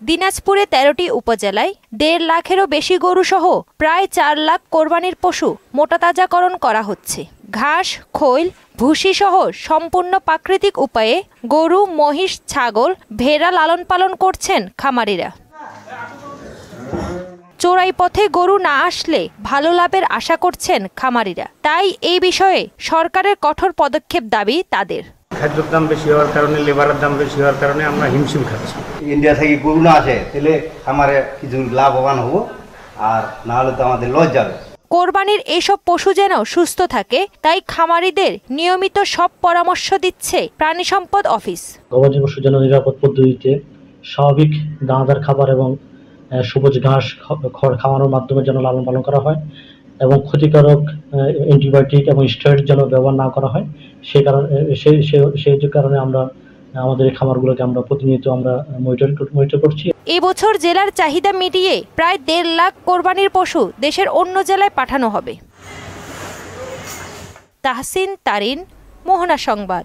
দিনাজপুরে ১৩টি উপজেলায় ১.৫ লাখেরও বেশি গরু সহ প্রায় ৪ লাখ কোরবানির পশু মোটাতাজাকরণ করা হচ্ছে। ঘাস, খৈল, ভুসি সহ সম্পূর্ণ প্রাকৃতিক উপায়ে গরু, মহিষ, ছাগল, ভেড়া লালন পালন করছেন খামারিরা। চোরাই পথে গরু না আসলে ভালো লাভের আশা করছেন খামারিরা। তাই এই বিষয়ে সরকারের কঠোর পদক্ষেপ দাবি তাদের। খাদ্যের দাম বেশি হওয়ার কারণে, লেবারের দাম বেশি হওয়ার কারণে আমরা হিমশিম খাচ্ছি। ইন্ডিয়া থেকে গরু না আসে তাহলে আমারে কিছু লাভবান হবো, আর না হলে তো আমাদের লস যাবে। কোরবানির এসব পশু যেন সুস্থ থাকে তাই খামারিদের নিয়মিত সব পরামর্শ দিচ্ছে প্রাণী সম্পদ অফিস। গবাদি পশু যেন নিরাপদ পদ্ধতিতে স্বাভাবিক দানাদার খাবার এবং সবুজ ঘাস খড় খাওয়ানোর মাধ্যমে যেন লালন পালন করা হয় এবং ক্ষতিকারক অ্যান্টিবায়োটিক এবং স্টেরয়েড যেন ব্যবহার না করা হয়। সেই কারণে আমরা আমাদের এই খামারগুলোকে আমরা প্রতিনিয়ত আমরা মনিটর করছি। এবছর জেলার চাহিদা মিটিয়ে প্রায় ১.৫ লাখ কোরবানির পশু দেশের অন্য জেলায় পাঠানো হবে। তাহসিন তারিন, মোহনা সংবাদ।